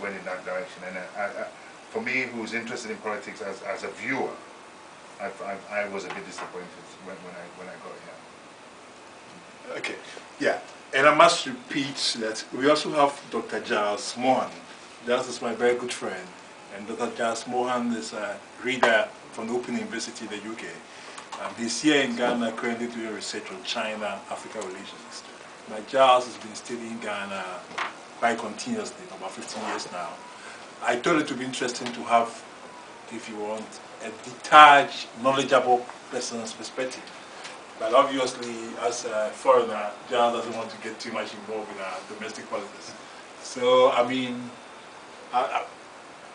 went in that direction. And for me, who's interested in politics as a viewer, I was a bit disappointed when I got here. Okay, yeah, and I must repeat that we also have Dr. Giles Mohan. Giles is my very good friend, and Dr. Giles Mohan is a reader from the Open University in the UK. He's here in Ghana currently doing research on China-Africa relations. Now, Giles has been studying Ghana quite continuously for about 15 years now. I thought it would be interesting to have, if you want, a detached, knowledgeable person's perspective. But obviously, as a foreigner, Giles doesn't want to get too much involved in our domestic politics. So, I mean,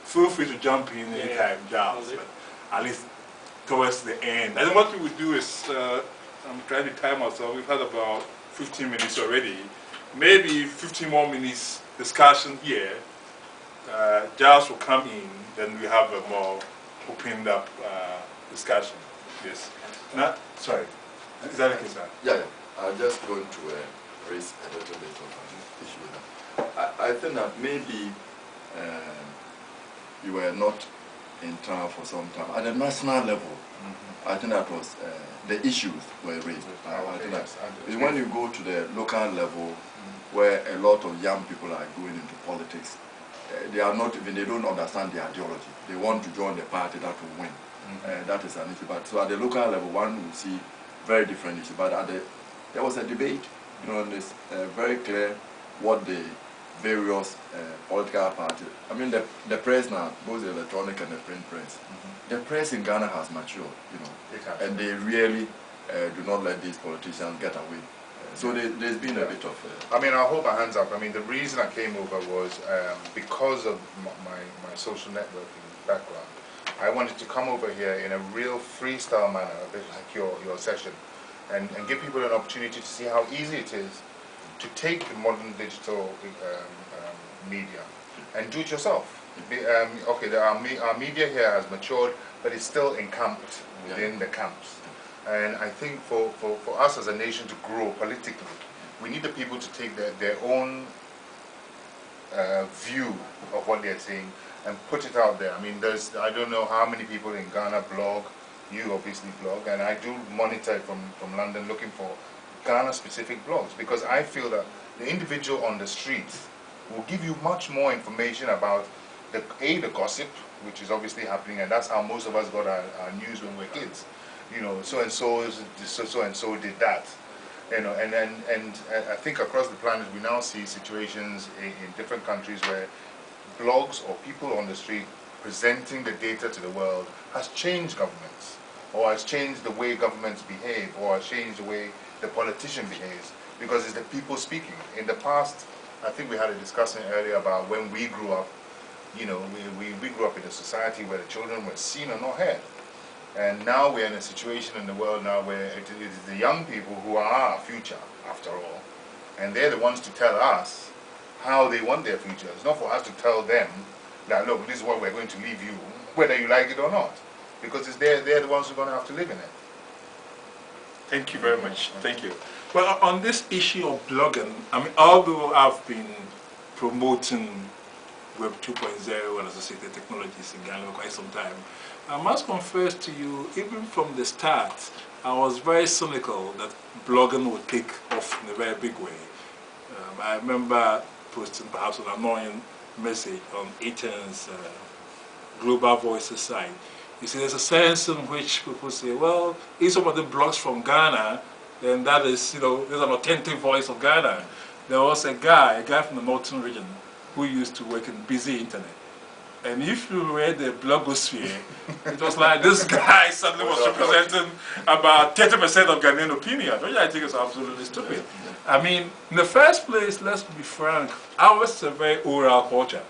feel free to jump in anytime, Giles, but at least towards the end. I think what we would do is, I'm trying to time ourselves, we've had about 15 minutes already. Maybe 15 more minutes discussion here. Giles will come in, then we have a more opened up discussion. Yes. Now, sorry. Is that okay, sir? Yeah. I'm just going to raise a little bit of an issue. I think that maybe you were not in town for some time. At the national level, I think that was the issues were raised. I think that is when you go to the local level, where a lot of young people are going into politics, they are not even, they don't understand the ideology. They want to join the party that will win. That is an issue. But so at the local level, one will see very different issues. But at there was a debate, you know, and it's very clear what the various political parties, I mean the press now, both the electronic and the print press, the press in Ghana has matured, you know, and they really do not let these politicians get away. So there's been a bit of... I mean, I'll hold my hands up. I mean, the reason I came over was because of my social networking background. I wanted to come over here in a real freestyle manner, a bit like your session, and give people an opportunity to see how easy it is to take the modern digital media and do it yourself. Okay, our media here has matured, but it's still encamped within the camps. And I think for us as a nation to grow politically, we need the people to take their own view of what they're saying and put it out there. I mean, I don't know how many people in Ghana blog, you obviously blog, and I do monitor it from London looking for Ghana-specific blogs, because I feel that the individual on the streets will give you much more information about the gossip, which is obviously happening, and that's how most of us got our news when we were kids. You know, so and so did that. You know, and I think across the planet we now see situations in different countries where blogs or people on the street presenting the data to the world has changed governments, or has changed the way governments behave, or has changed the way the politician behaves, because it's the people speaking. In the past, I think we had a discussion earlier about when we grew up. You know, we grew up in a society where the children were seen and not heard. And now we're in a situation in the world now where it is the young people who are our future, after all. And they're the ones to tell us how they want their future. It's not for us to tell them that, look, this is what we're going to leave you, whether you like it or not. Because they're the ones who are going to have to live in it. Thank you very much. Thank you. Well, on this issue of blogging, I mean, although I've been promoting Web 2.0 and associated technologies in Ghana for quite some time, I must confess to you, even from the start, I was very cynical that blogging would take off in a very big way. I remember posting perhaps an annoying message on Eaton's Global Voices site. You see, there's a sense in which people say, well, if somebody blogs from Ghana, then that is, you know, there's an authentic voice of Ghana. There was a guy from the northern region who used to work in busy internet. And if you read the blogosphere, it was like this guy suddenly was representing about 30% of Ghanaian opinion, which I think is absolutely stupid. I mean, in the first place, let's be frank, ours is a very oral culture,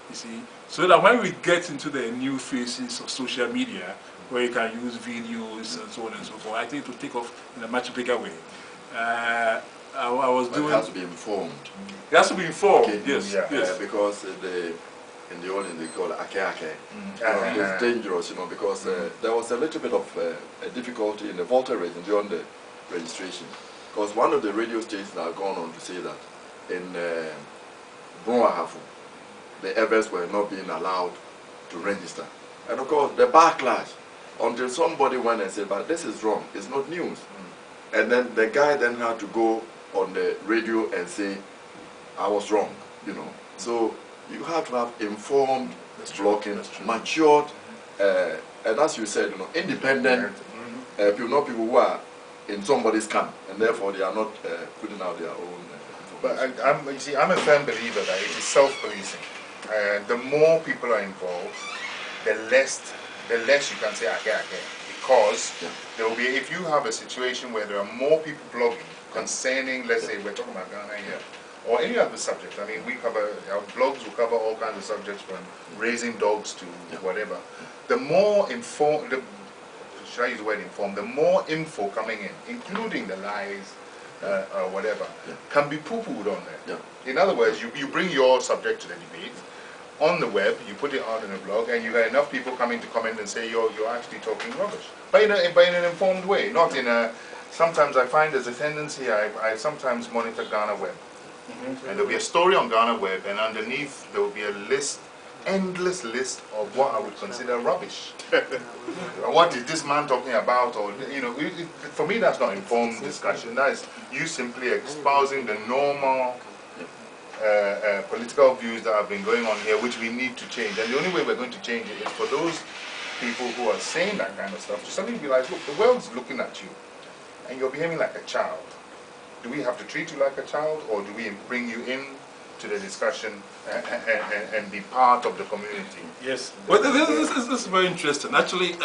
you see. So that when we get into the new phases of social media, where you can use videos and so on and so forth, I think it will take off in a much bigger way. I was doing... It has to be informed. It has to be informed, okay. Yes. Because in the old they call it ake. It's dangerous, you know, because there was a little bit of a difficulty in the Volta region during the registration. Because one of the radio stations had gone on to say that in Brunwahafu, the others were not being allowed to register. And of course, the backlash, until somebody went and said, but this is wrong, it's not news. And then the guy then had to go on the radio and say, I was wrong, you know. So you have to have informed blogging, matured, and as you said, you know, independent people, not people who are in somebody's camp, and therefore they are not putting out their own. But you see, I'm a firm believer that it is self-policing. The more people are involved, the less you can say, okay, because there will be, if you have a situation where there are more people blogging concerning, let's say, we're talking about Ghana here, or any other subject. I mean, our blogs will cover all kinds of subjects from raising dogs to whatever. The more informed, should I use the word informed, the more info coming in, including the lies, or whatever, can be poo-pooed on there. In other words, you bring your subject to the debate on the web, you put it out in a blog, and you have enough people coming to comment and say you're actually talking rubbish, but in an informed way, not in a. Sometimes I find there's a tendency. I sometimes monitor Ghana Web, and there'll be a story on Ghana Web, and underneath there will be a list, endless list of what I would consider rubbish. What is this man talking about? Or you know, for me that's not informed discussion. That is you simply espousing the normal political views that have been going on here, which we need to change. And the only way we're going to change it is for those people who are saying that kind of stuff to suddenly realize, look, the world's looking at you, and you're behaving like a child. Do we have to treat you like a child, or do we bring you in to the discussion and be part of the community? Yes. Well, this is very interesting. Actually,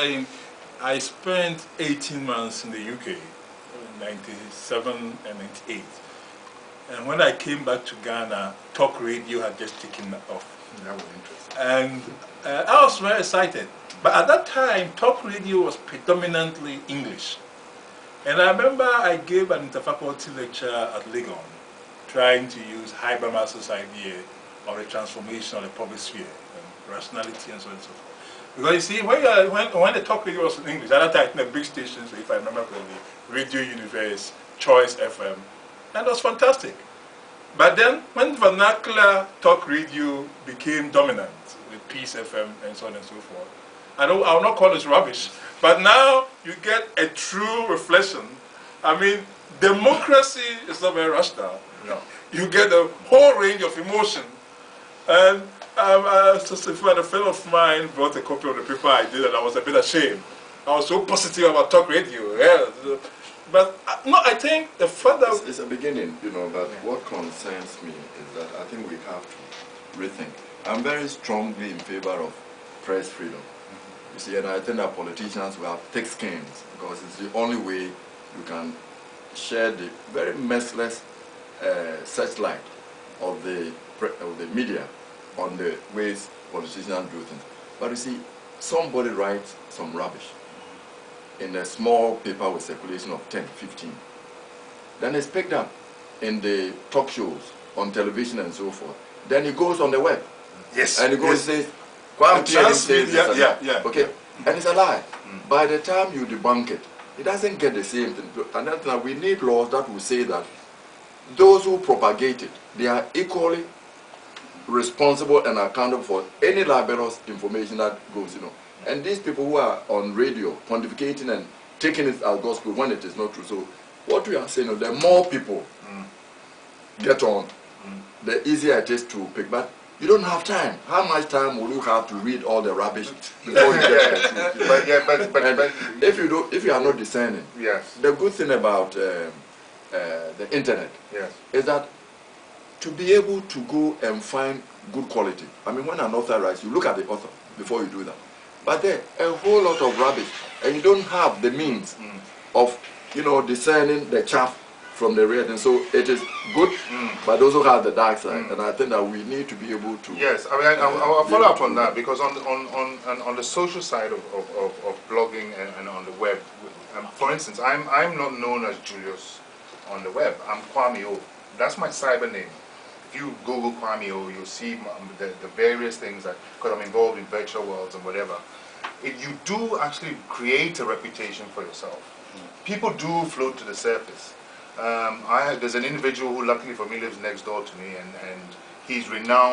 I spent 18 months in the UK, in 97 and 98. And when I came back to Ghana, talk radio had just taken off. That was interesting. And I was very excited. But at that time, talk radio was predominantly English. And I remember I gave an interfaculty lecture at Legon, trying to use Habermas's idea of the transformation of the public sphere, and rationality and so on and so forth. Because you see, when the talk radio was in English, at that time, the big stations, if I remember correctly, Radio Universe, Choice FM, and it was fantastic. But then, when vernacular talk radio became dominant, with Peace FM and so on and so forth, I will not call this rubbish, but now you get a true reflection. I mean, democracy is not very rational. No. You get a whole range of emotion. And just a friend of mine brought a copy of the paper I did, and I was a bit ashamed. I was so positive about talk radio. Yeah. But no, I think the further... It's a beginning, you know, but what concerns me is that I think we have to rethink. I'm very strongly in favor of press freedom. You see, and I think that politicians will have thick skins, because it's the only way you can share the very merciless searchlight of the media on the ways politicians do things. But you see, somebody writes some rubbish in a small paper with circulation of 10, 15. Then it's picked up in the talk shows, on television and so forth. Then it goes on the web. Yes. And it goes and says, Kwame Pianim says this yeah. Okay. And it's a lie. By the time you debunk it, it doesn't get the same thing. And that's why we need laws that will say that those who propagate it, they are equally responsible and accountable for any libelous information that goes, you know. And these people who are on radio pontificating and taking it as gospel when it is not true. So what we are saying is the more people get on, the easier it is to pick. But you don't have time. How much time will you have to read all the rubbish before you get the truth? But if you are not discerning, yes. The good thing about the internet is that to be able to go and find good quality. I mean, when an author writes, you look at the author before you do that. But there a whole lot of rubbish, and you don't have the means of, you know, discerning the chaff from the real. And so it is good, but also has the dark side. And I think that we need to be able to. Yes, I mean, I'll follow up on that, because on the social side of blogging and on the web, for instance, I'm not known as Julius on the web. I'm Kwame O. That's my cyber name. If you Google Kwame O, you'll see the various things that, because I'm involved in virtual worlds and whatever. You do actually create a reputation for yourself. People do float to the surface. There's an individual who, luckily for me, lives next door to me, and he's renowned